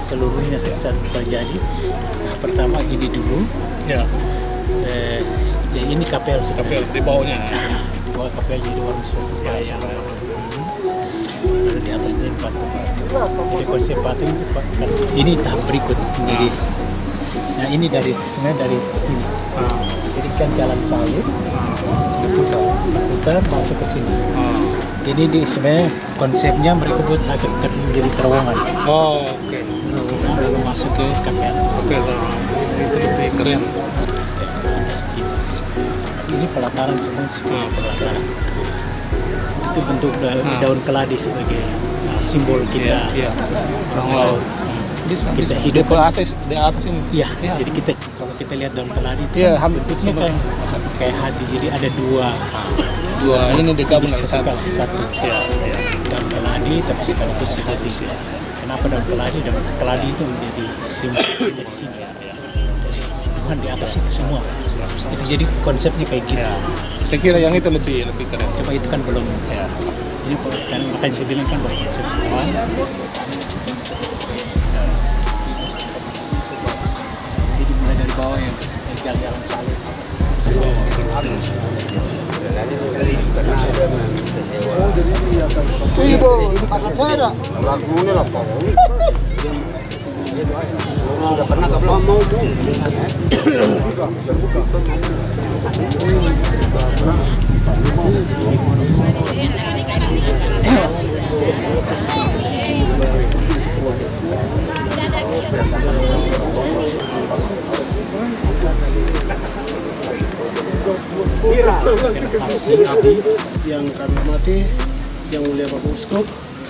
Seluruhnya terjadi. Pertama ini dulu, ya. Jadi ini kapel, Kapel di bawahnya. di bawah kapel jadi warung sesuai. Lalu di atasnya patung. Jadi konsep patung itu kan ini tahap berikut. Jadi, nah ini sebenarnya dari sini. Jadi kan jalan salib, putar masuk ke sini. Jadi sebenarnya konsepnya mereka buat agak menjadi terowongan. Oh, oke. Terowongan lalu masuk ke kapel. Oke, itu lebih keren. Ini pelataran semua pelataran. Itu bentuk daun keladi sebagai simbol kita. Iya. Orang laut. Kita hidup di atas ini. Iya. Jadi kalau kita lihat daun keladi itu Iya, hampir bentuknya kayak hati. Jadi ada dua ini digabung dari satu. Ya. Daun keladi tapi sekaligus hati. Kenapa daun keladi? Daun keladi itu menjadi simbol di sini. Tuhan di atas itu semua. Itu jadi konsepnya kayak gitu. Saya kira yang itu lebih keren. Cuma itu kan belum. Ya. Ini kan makanya saya bilang kan bahwa konsep Tuhan. Jadi mulai dari bawah yang jalan salib. Udah pernah ke mau yang kami hormati, yang mulia Bapak Uskup,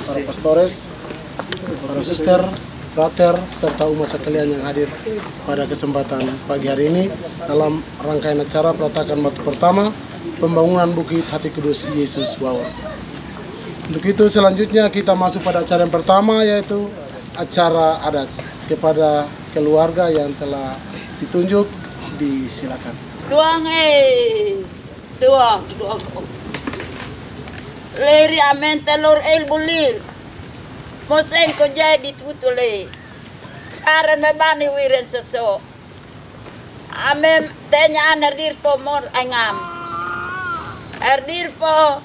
para pastores, para suster, frater, serta umat sekalian yang hadir pada kesempatan pagi hari ini dalam rangkaian acara peletakan batu pertama pembangunan Bukit Hati Kudus Yesus Wawor. Untuk itu selanjutnya kita masuk pada acara yang pertama, yaitu acara adat. Kepada keluarga yang telah ditunjuk, disilakan. Duang dua leri amen telur el bulir mosen ko jadi tutule karan mebani wiren soso amen tenya anerdir po mor angam erdir po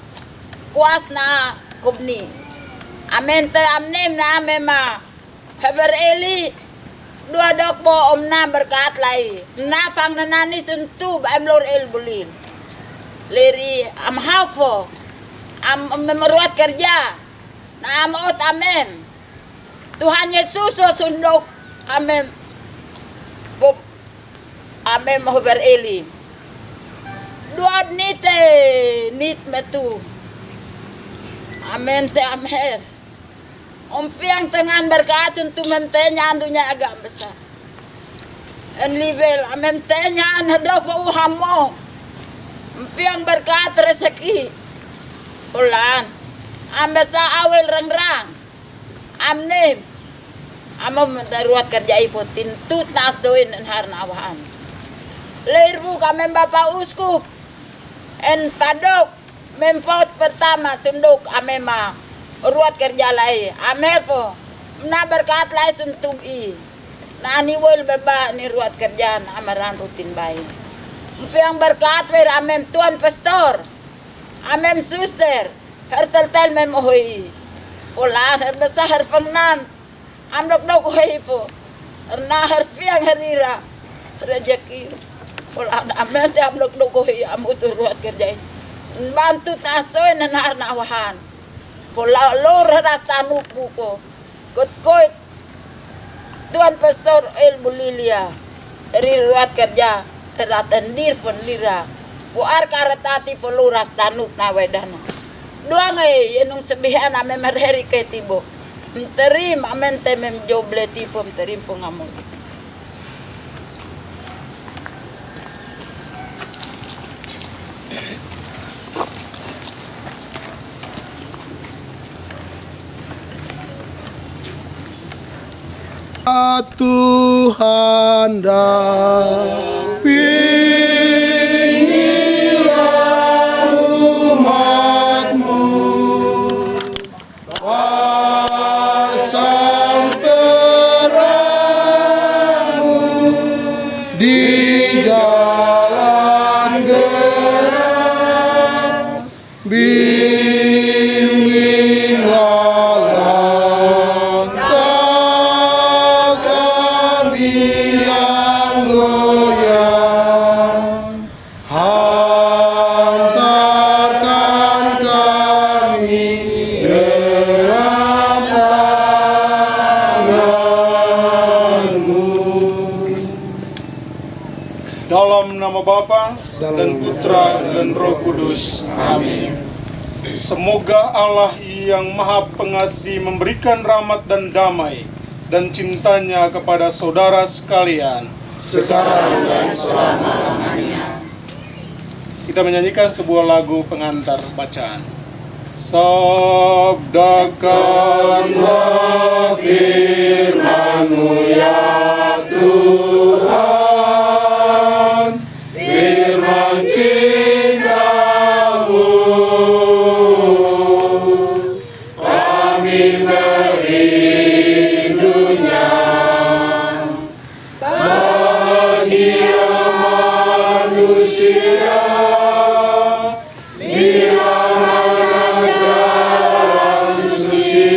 kuasna kubni amen te amnem na amema haber eli dua dok bo omna berkat lai na fang na nani sentu am lor el bulir leri am hafo am memeruat kerja na amot amen Tuhan Yesus sundok amen pop amen mahuber eli dua nit metu amen te amer Ompiang tengan berkat untuk memtenya andunya agak besar. En level memtenya anadok uhamo. Ompiang berkat rezeki. Ulan. Ambesa awel rang-rang. Amne. Amo mendaruat kerja ifotin tut nasuin en harnawan. Leirbu kami Bapak Uskup. En padok mempot pertama sunduk amema. Ruat kerja lai, amer po, na berkat lai suntum i, na aniwol beba ni ruat kerja na amaran rutin baik. Yang berkat wir amem tuan pastor. Amem suster. Hertel mem hoi. Fulan her besar her pangnan. Amdok dok hoi po. Erna her piang herira. Rezeki. Fulan amem te amdok dok hoi amutur ruat kerja. Bantu tasoy nanar nawahan. Fulan lor rastanu buko. Kot tuan pastor El Bulilia. Riruat kerja. Ratendir pun lira, buar karetati peluras tanuk nawedana. Dua ngai yenung sebihan ame merheri ketibo. Menterim amen temem joble tipu menterim pengamul. Tuhan dampingilah umat-Mu, pasang terang-Mu di jalan gelap, bimbinglah yang goyang, hantarkan kami dengan tangan-Mu. Dalam nama Bapa dan Putra dan Roh Kudus. Amin. Semoga Allah yang Maha Pengasih memberikan rahmat dan damai dan cintanya kepada saudara sekalian Sekarang dan selama-lamanya. Kita menyanyikan sebuah lagu pengantar bacaan. Sabdakanlah firman-Mu ya Tuhan, firman cinta-Mu kami merindunya. Bagi manusia biarlah jalan suci,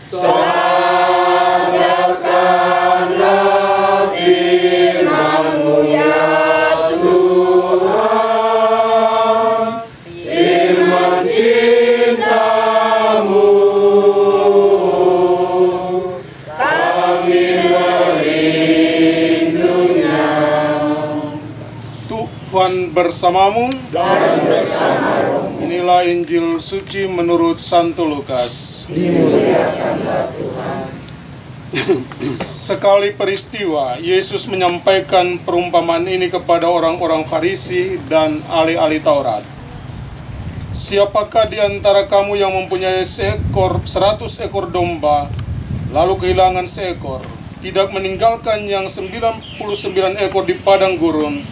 sabdakanlah firman-Mu ya Tuhan, firman cinta-Mu kami merindunya. Tuhan bersamamu dan bersamamu. Inilah Injil suci menurut Santo Lukas. Dimuliakanlah Tuhan. Sekali peristiwa, Yesus menyampaikan perumpamaan ini kepada orang-orang Farisi dan ahli-ahli Taurat. Siapakah di antara kamu yang mempunyai 100 ekor domba, lalu kehilangan seekor, tidak meninggalkan yang 99 ekor di padang gurun,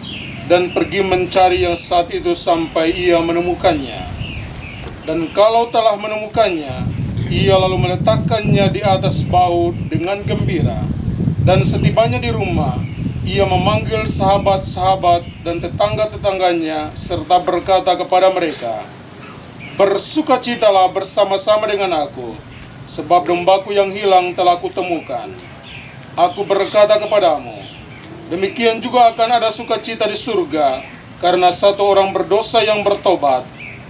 dan pergi mencari yang saat itu sampai ia menemukannya? Dan kalau telah menemukannya, ia lalu meletakkannya di atas bahu dengan gembira. Dan setibanya di rumah, ia memanggil sahabat-sahabat dan tetangga-tetangganya, serta berkata kepada mereka, "Bersukacitalah bersama-sama dengan aku, sebab dombaku yang hilang telah kutemukan. Aku berkata kepadamu, demikian juga akan ada sukacita di surga karena satu orang berdosa yang bertobat,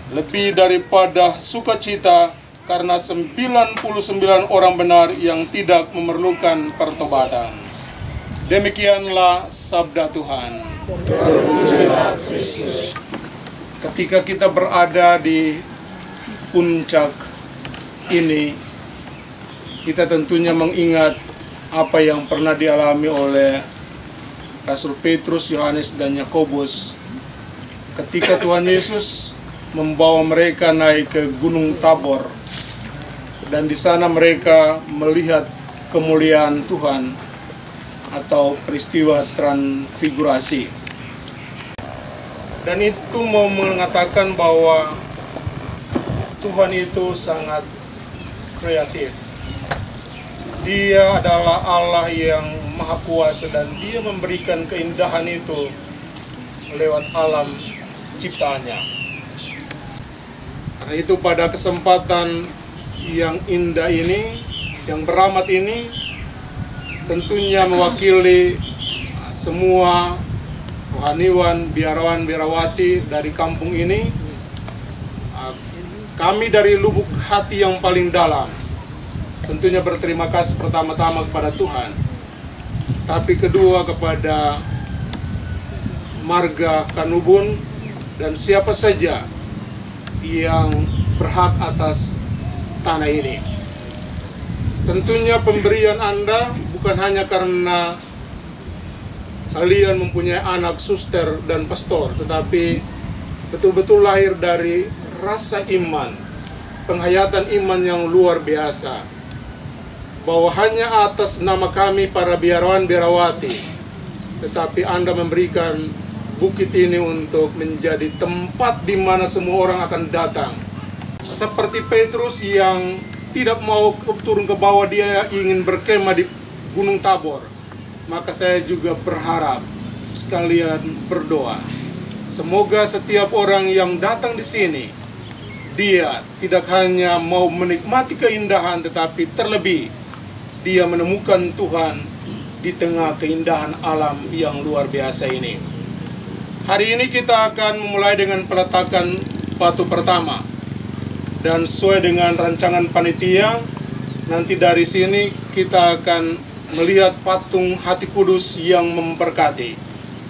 lebih daripada sukacita karena 99 orang benar yang tidak memerlukan pertobatan." Demikianlah sabda Tuhan. Ketika kita berada di puncak ini, kita tentunya mengingat apa yang pernah dialami oleh Rasul Petrus, Yohanes, dan Yakobus ketika Tuhan Yesus membawa mereka naik ke Gunung Tabor, dan di sana mereka melihat kemuliaan Tuhan atau peristiwa transfigurasi. Dan itu mau mengatakan bahwa Tuhan itu sangat kreatif. Dia adalah Allah yang Maha Kuasa, dan Dia memberikan keindahan itu lewat alam ciptaannya. Karena itu pada kesempatan yang indah ini, yang beramat ini, tentunya mewakili semua rohaniwan, biarawan, biarawati dari kampung ini, kami dari lubuk hati yang paling dalam tentunya berterima kasih pertama-tama kepada Tuhan, tapi kedua kepada marga Kanubun dan siapa saja yang berhak atas tanah ini. Tentunya pemberian Anda bukan hanya karena kalian mempunyai anak suster dan pastor, tetapi betul-betul lahir dari rasa iman, penghayatan iman yang luar biasa, bahwa hanya atas nama kami para biarawan biarawati, tetapi Anda memberikan bukit ini untuk menjadi tempat di mana semua orang akan datang. Seperti Petrus yang tidak mau turun ke bawah, dia ingin berkemah di Gunung Tabor. Maka saya juga berharap sekalian berdoa, semoga setiap orang yang datang di sini, dia tidak hanya mau menikmati keindahan, tetapi terlebih dia menemukan Tuhan di tengah keindahan alam yang luar biasa ini. Hari ini kita akan memulai dengan peletakan batu pertama. Dan sesuai dengan rancangan panitia, nanti dari sini kita akan melihat patung Hati Kudus yang memberkati.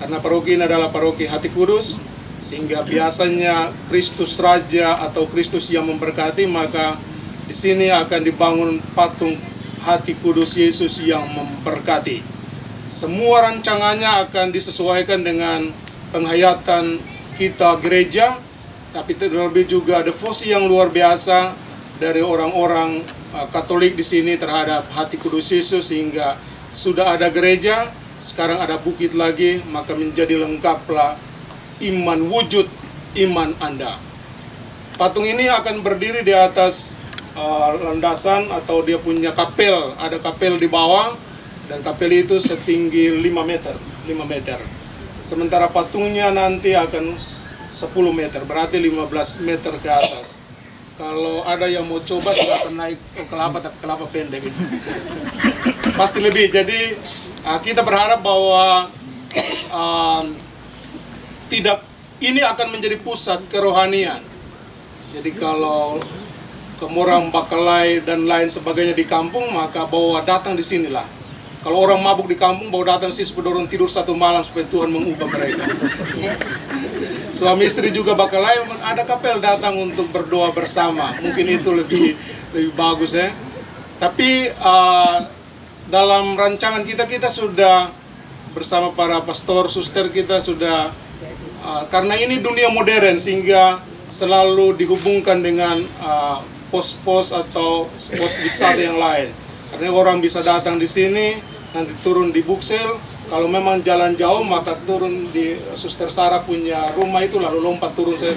Karena paroki ini adalah paroki Hati Kudus, sehingga biasanya Kristus Raja atau Kristus yang memberkati, maka di sini akan dibangun patung Hati Kudus Yesus yang memberkati. Semua rancangannya akan disesuaikan dengan penghayatan kita gereja, tapi terlebih juga devosi yang luar biasa dari orang-orang Katolik di sini terhadap Hati Kudus Yesus, sehingga sudah ada gereja, sekarang ada bukit lagi, maka menjadi lengkaplah iman, wujud iman Anda. Patung ini akan berdiri di atas landasan atau dia punya kapel, ada kapel di bawah, dan kapel itu setinggi 5 meter. Sementara patungnya nanti akan 10 meter, berarti 15 meter ke atas. Kalau ada yang mau coba silahkan naik kelapa pendek itu. Pasti lebih. Jadi kita berharap bahwa ini akan menjadi pusat kerohanian. Jadi kalau Kemurang, Bakalai dan lain sebagainya di kampung, maka bawa datang di sinilah. Kalau orang mabuk di kampung, bawa datang sih dorong tidur 1 malam supaya Tuhan mengubah mereka. Suami istri juga Bakalai, ada kapel datang untuk berdoa bersama. Mungkin itu lebih bagus ya. Tapi dalam rancangan kita sudah bersama para pastor, suster kita sudah, karena ini dunia modern sehingga selalu dihubungkan dengan pos-pos atau spot wisata yang lain. Karena orang bisa datang di sini, nanti turun di Buksel. Kalau memang jalan jauh, maka turun di Suster Sarah punya rumah itu, lalu lompat turun saya.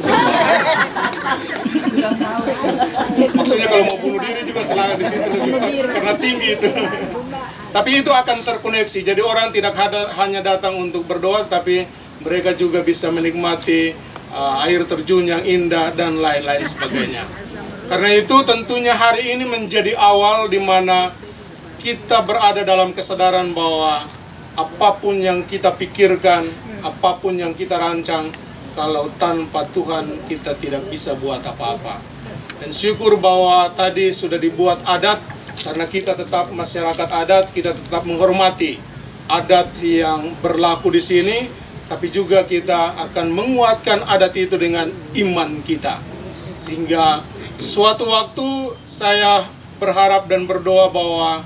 Maksudnya kalau mau bunuh diri juga silakan di situ, karena tinggi itu. Tapi itu akan terkoneksi. Jadi orang tidak hanya datang untuk berdoa, tapi mereka juga bisa menikmati air terjun yang indah dan lain-lain sebagainya. Karena itu tentunya hari ini menjadi awal di mana kita berada dalam kesadaran bahwa apapun yang kita pikirkan, apapun yang kita rancang, kalau tanpa Tuhan kita tidak bisa buat apa-apa. Dan syukur bahwa tadi sudah dibuat adat, karena kita tetap masyarakat adat, kita tetap menghormati adat yang berlaku di sini, tapi juga kita akan menguatkan adat itu dengan iman kita. Sehingga suatu waktu saya berharap dan berdoa bahwa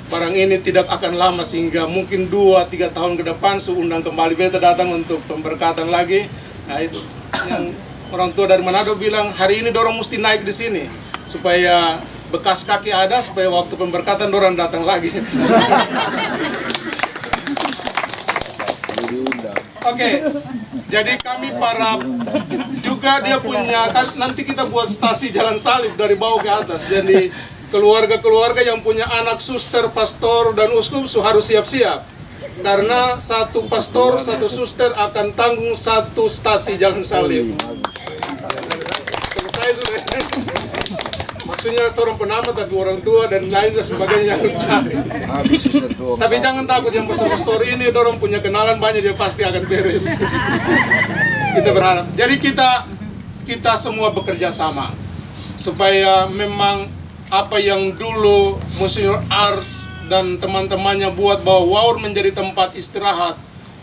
barang ini tidak akan lama, sehingga mungkin 2-3 tahun ke depan seundang kembali beta datang untuk pemberkatan lagi. Nah itu yang orang tua dari Manado bilang, hari ini dorong mesti naik di sini supaya bekas kaki ada, supaya waktu pemberkatan dorong datang lagi. Oke, jadi kami para juga dia punya, nanti kita buat stasi jalan salib dari bawah ke atas. Jadi keluarga-keluarga yang punya anak suster, pastor, dan uskup harus siap-siap. Karena satu pastor, satu suster akan tanggung satu stasi jalan salib. Selesai sudah. Maksudnya orang penama tapi orang tua dan lain dan sebagainya yang cari. Tapi jangan takut yang pastor-pastor ini, dorong punya kenalan banyak, dia pasti akan beres. Kita berharap. Jadi kita semua bekerja sama supaya memang apa yang dulu Monsignor Ars dan teman-temannya buat bahwa Waur menjadi tempat istirahat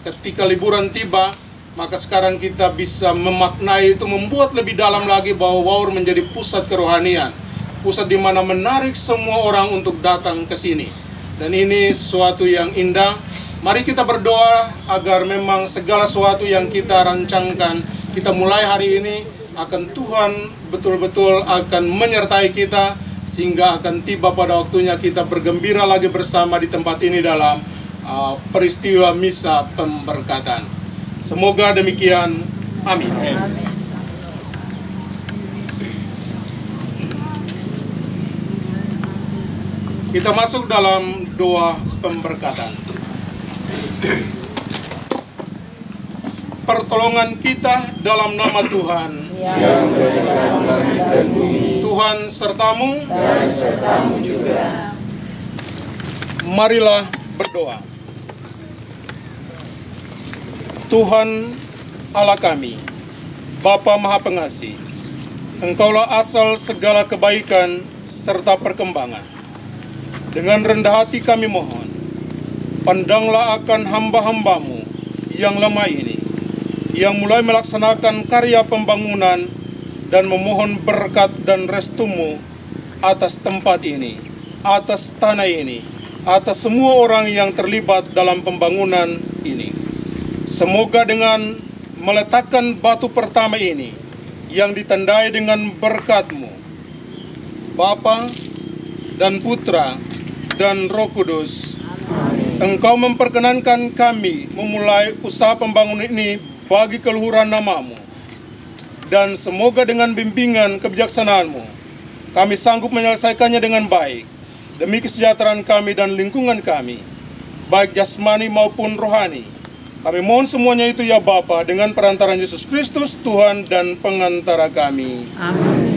ketika liburan tiba, maka sekarang kita bisa memaknai itu, membuat lebih dalam lagi bahwa Waur menjadi pusat kerohanian, pusat di mana menarik semua orang untuk datang ke sini. Dan ini sesuatu yang indah. Mari kita berdoa agar memang segala sesuatu yang kita rancangkan, kita mulai hari ini, akan Tuhan betul-betul akan menyertai kita, sehingga akan tiba pada waktunya kita bergembira lagi bersama di tempat ini dalam peristiwa misa pemberkatan. Semoga demikian. Amin. Kita masuk dalam doa pemberkatan. Pertolongan kita dalam nama Tuhan yang menjadikan langit dan bumi, Tuhan sertamu dan sertamu juga. Marilah berdoa. Tuhan Allah kami, Bapa Maha Pengasih, Engkaulah asal segala kebaikan serta perkembangan. Dengan rendah hati kami mohon, pandanglah akan hamba-hambamu yang lemah ini, yang mulai melaksanakan karya pembangunan, dan memohon berkat dan restumu atas tempat ini, atas tanah ini, atas semua orang yang terlibat dalam pembangunan ini. Semoga dengan meletakkan batu pertama ini, yang ditandai dengan berkat-Mu, Bapa dan Putra dan Roh Kudus, Engkau memperkenankan kami memulai usaha pembangunan ini bagi keluhuran nama-Mu. Dan semoga dengan bimbingan kebijaksanaan-Mu, kami sanggup menyelesaikannya dengan baik, demi kesejahteraan kami dan lingkungan kami, baik jasmani maupun rohani. Kami mohon semuanya itu ya Bapa, dengan perantaraan Yesus Kristus, Tuhan dan pengantara kami. Amin.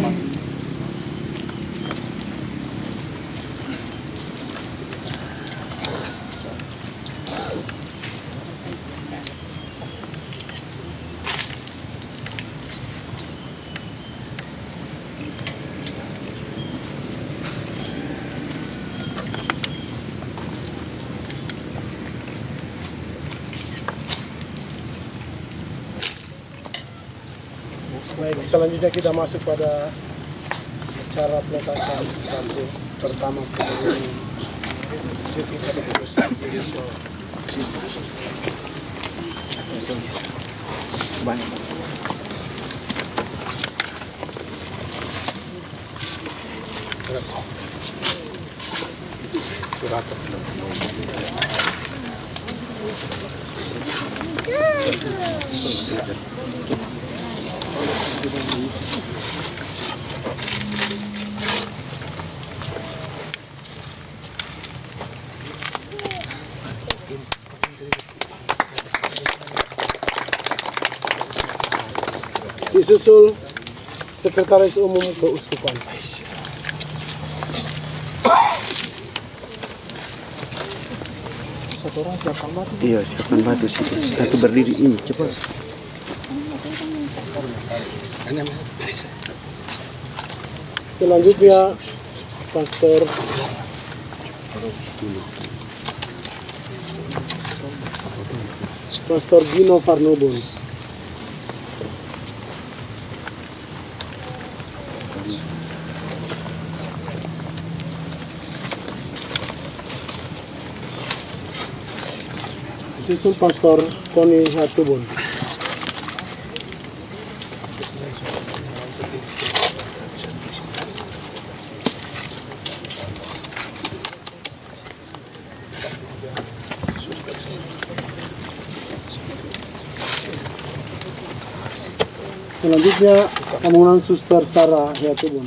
Baik, selanjutnya kita masuk pada acara peletakan batu pertama pembangunan sirkuit Katekismus Yesus. Banyak. Surat. Disusul Sekretaris Umum Keuskupan. Satu orang siapkan batu. Iya, siapkan batu sih. Satu berdiri ini, cepat. Selanjutnya Pastor Gino Farnobon. Disusul Pastor Tony Hatubon. Selanjutnya Pembangunan Suster Sarah Hatubon.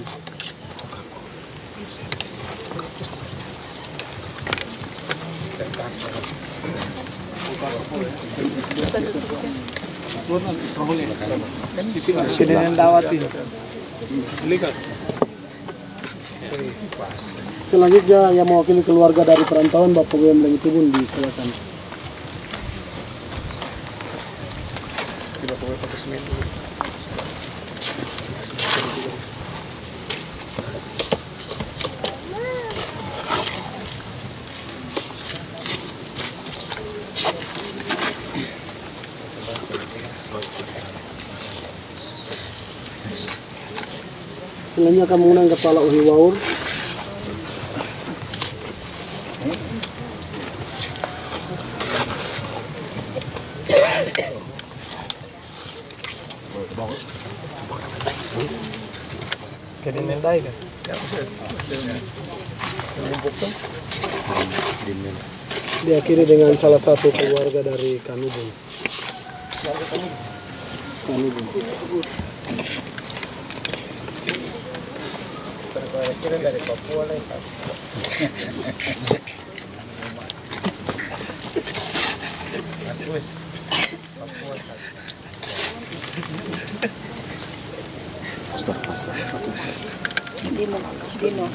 Sini yang dawat ini. Lihat. Selanjutnya yang mewakili keluarga dari perantauan Bapak William Lengitubun disilakan. Selanjutnya akan mengundang Kepala Uhi Waur. Diakhiri dengan salah satu keluarga dari Kanubun. Dari Papua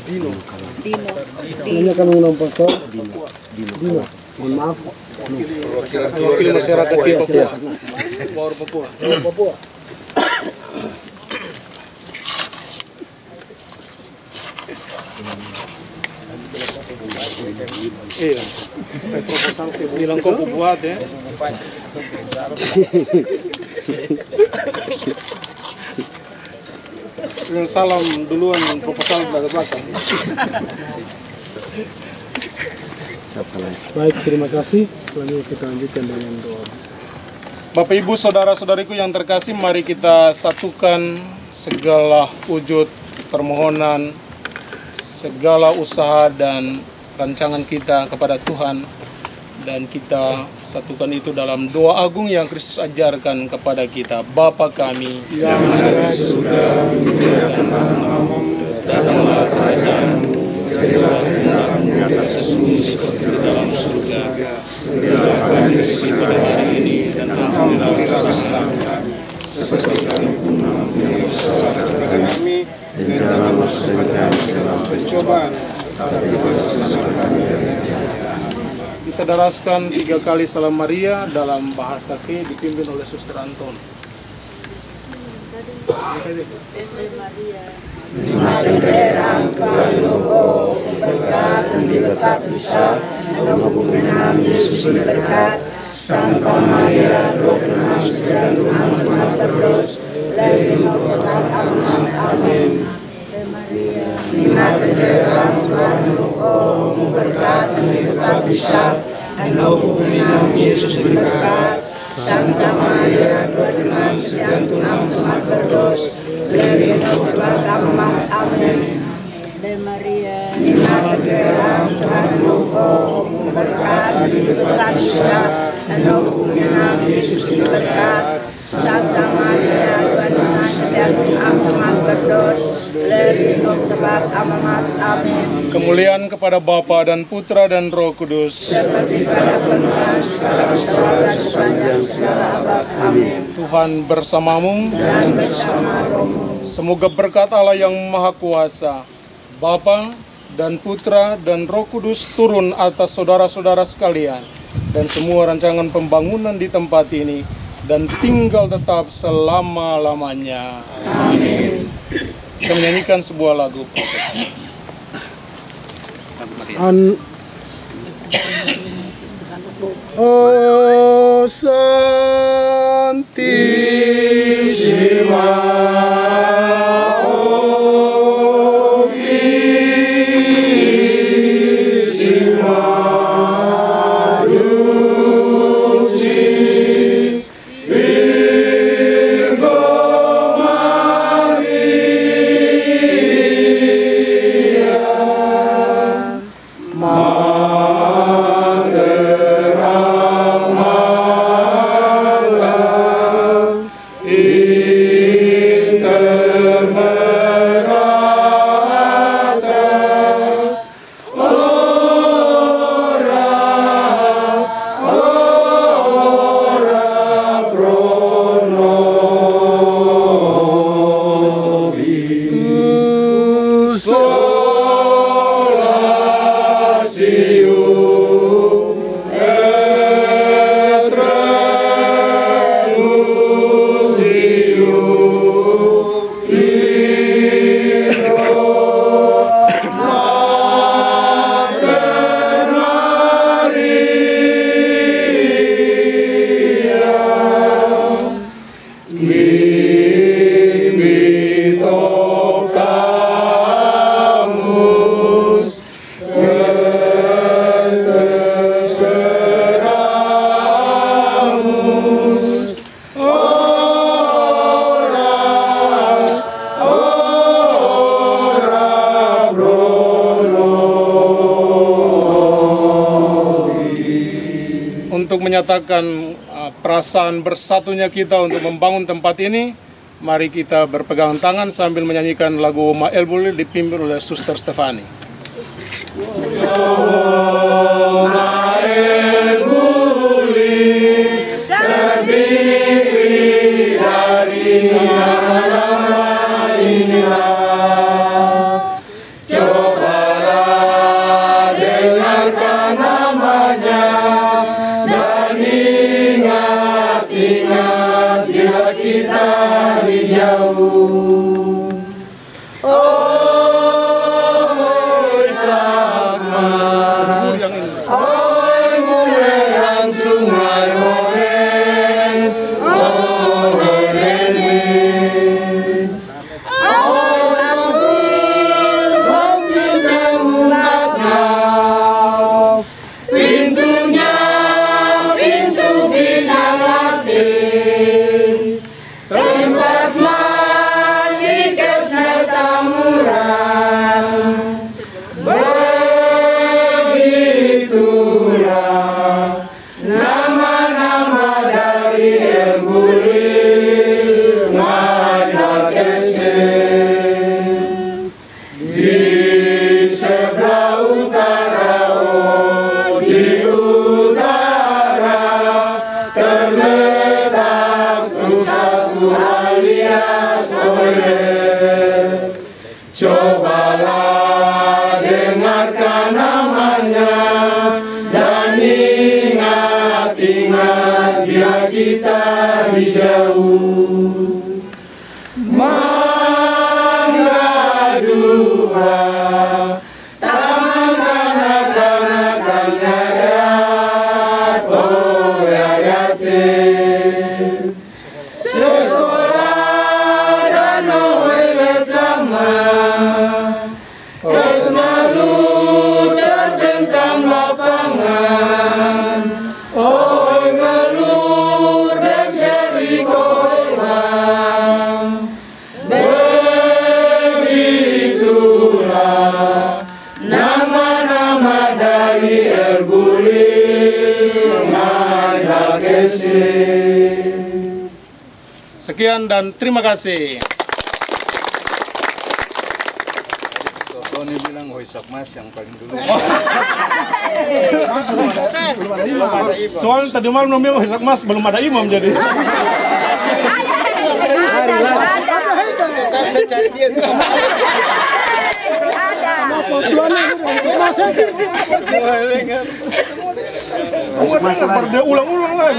Dino. Ini akan mengundang Pastor Dino. Mohon maaf. Wakil masyarakat di Papua. Papua. Iya. Bilang kau buat ya. Salam duluan proposal dari belakang. Baik, terima kasih. Selanjutnya kita lanjutkan dengan doa. Bapak Ibu saudara-saudariku yang terkasih, mari kita satukan segala wujud permohonan, segala usaha dan rancangan kita kepada Tuhan, dan kita satukan itu dalam doa agung yang Kristus ajarkan kepada kita. Bapa kami yang ada di surga, dimuliakan namamu, datanglah kerajaanmu, jadilah kehendakmu di atas bumi seperti di dalam surga. Berilah kami rezeki pada hari ini, dan ampunilah kesalahan kami, seperti kami pun mengampuni kesalahan kami, dan jangan masukkan kami ke dalam pencobaan, tapi bebaskanlah kami dari yang jahat. Kita daraskan 3 kali Salam Maria dalam bahasa K dipimpin oleh Suster Anton. Mari terang Tuhan Logo, berkat dan diletak bisa, nama Tuhan Yesus diberkat, Santa Maria, Doa dan Tuhan Tuhan terus, dari Tuhan amin. Mari terang Tuhan Logo, berkat dan diletak bisa, nama Tuhan Yesus diberkat, Santa Maria, Doa dan Tuhan Tuhan terus, dari Tuhan amin. Maria, Mari terang Tuhan Logo, berkat dan diletak bisa, nama Tuhan Yesus diberkat, Santa Maria, Doa dan Tuhan berdos, dari Tuhan amin. Kemuliaan kepada Bapa dan Putra dan Roh Kudus. Seperti pada permulaan, sekarang dan sepanjang segala abad. Amin. Tuhan bersamamu. Dan bersama rohmu. Semoga berkat Allah yang Maha Kuasa, Bapa dan Putra dan Roh Kudus turun atas saudara-saudara sekalian dan semua rancangan pembangunan di tempat ini dan tinggal tetap selama-lamanya. Amin. Kita menyanyikan sebuah lagu. Oh Santissima, oh Grissima, Lucis Virgo Maria, Mater menyatakan perasaan bersatunya kita untuk membangun tempat ini, mari kita berpegangan tangan sambil menyanyikan lagu Ma'el Buli dipimpin oleh Suster Stefani. Ma'el Buli terdiri dari nama-nama inilah. Cobalah dengarkan namanya dan ingat-ingat bila kita di jauh. Oh, Sakmas, oh, muleran sungai Horen, oh, Horenis, oh, ambil umatnya, pintunya, pintu Pinang Latin, tempat mandi Kesner Tamuran. Begitulah nama-nama dari El Buli Ngada Kesen. Di sebelah utara, oh di utara terletak truk satu alias Oiler. Cobalah dengarkan namanya dan ingat-ingat bila kita di jauh. Mangga dua taman kanak-kanak dan ngadat oh yayate. Sekolah dan oelet lama selalu terbentang lapangan. Oh ngeluh dan seri koiwang. Begitulah nama-nama dari El Buli Ngada Kesen. Sekian dan terima kasih. Tony bilang Hoi Sakmas yang paling dulu. Soalnya tadi malam bilang Hoi Sakmas belum ada imam jadi. Tetap saya cari dia semua. Semua dia ulang-ulang lah.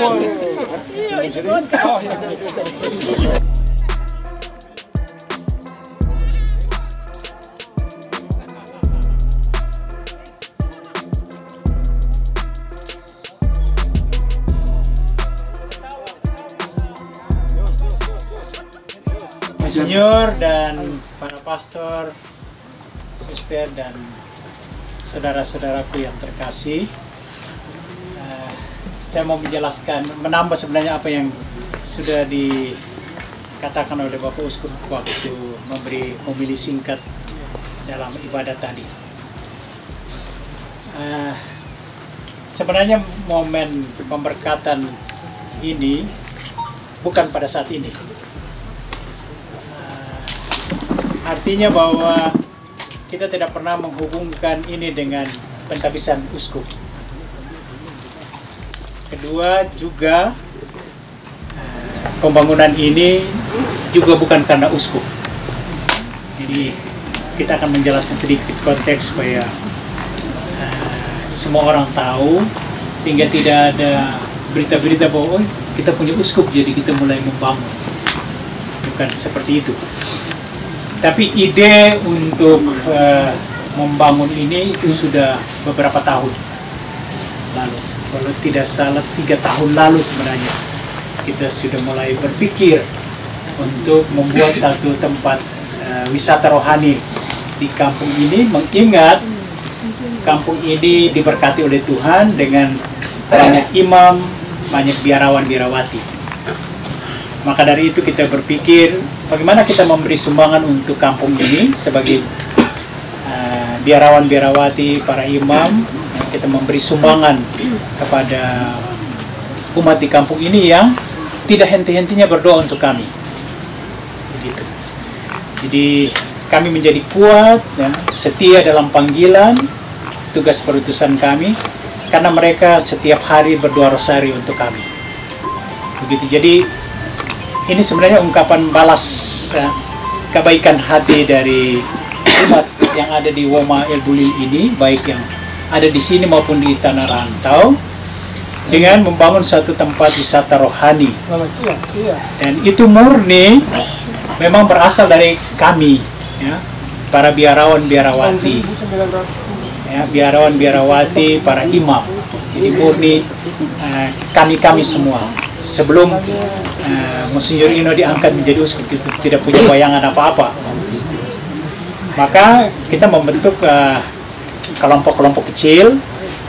Monsinyur dan para pastor, suster dan saudara-saudaraku yang terkasih, saya mau menjelaskan, menambah sebenarnya apa yang sudah dikatakan oleh Bapak Uskup waktu memberi homili singkat dalam ibadat tadi. Sebenarnya momen pemberkatan ini bukan pada saat ini. Artinya bahwa kita tidak pernah menghubungkan ini dengan pentabisan uskup. Kedua juga pembangunan ini juga bukan karena uskup. Jadi kita akan menjelaskan sedikit konteks supaya semua orang tahu, sehingga tidak ada berita-berita bahwa kita punya uskup jadi kita mulai membangun. Bukan seperti itu. Tapi ide untuk membangun ini itu sudah beberapa tahun lalu. Kalau tidak salah 3 tahun lalu sebenarnya kita sudah mulai berpikir untuk membuat satu tempat wisata rohani di kampung ini, mengingat kampung ini diberkati oleh Tuhan dengan banyak imam, banyak biarawan-biarawati. Maka dari itu kita berpikir bagaimana kita memberi sumbangan untuk kampung ini sebagai biarawan-biarawati, para imam. Kita memberi sumbangan kepada umat di kampung ini yang tidak henti-hentinya berdoa untuk kami. Begitu. Jadi kami menjadi kuat, ya, setia dalam panggilan tugas perutusan kami, karena mereka setiap hari berdoa rosari untuk kami. Begitu. Jadi ini sebenarnya ungkapan balas, ya, kebaikan hati dari umat yang ada di Woma El Bulil ini, baik yang ada di sini maupun di tanah rantau, dengan membangun satu tempat wisata rohani. Dan itu murni memang berasal dari kami, ya, para biarawan-biarawati, ya, biarawan-biarawati, para imam. Jadi murni kami semua. Sebelum Monsinyur Ino diangkat menjadi uskup, kita tidak punya bayangan apa-apa. Maka kita membentuk kelompok-kelompok kecil,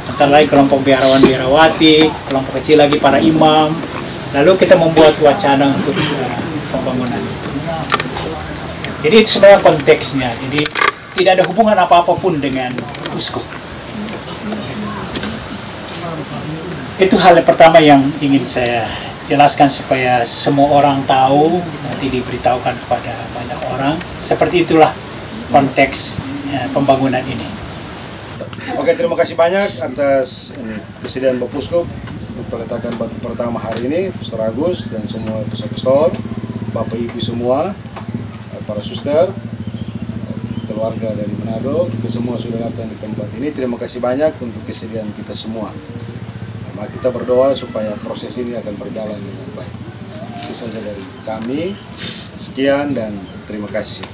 antara lain kelompok biarawan-biarawati, kelompok kecil lagi para imam. Lalu kita membuat wacana untuk pembangunan itu. Jadi itu sebenarnya konteksnya. Jadi tidak ada hubungan apa-apa pun dengan uskup. Itu hal yang pertama yang ingin saya jelaskan supaya semua orang tahu, nanti diberitahukan kepada banyak orang. Seperti itulah konteks pembangunan ini. Oke, terima kasih banyak atas kesediaan Bapak Uskup untuk peletakan batu pertama hari ini, Pastor Agus dan semua pastor, Bapak Ibu semua, para suster, keluarga dari Manado, kita semua sudah datang di tempat ini. Terima kasih banyak untuk kesediaan kita semua. Mari kita berdoa supaya proses ini akan berjalan dengan baik. Itu saja dari kami. Sekian dan terima kasih.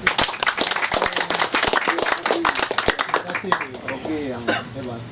Oke, yang hebat.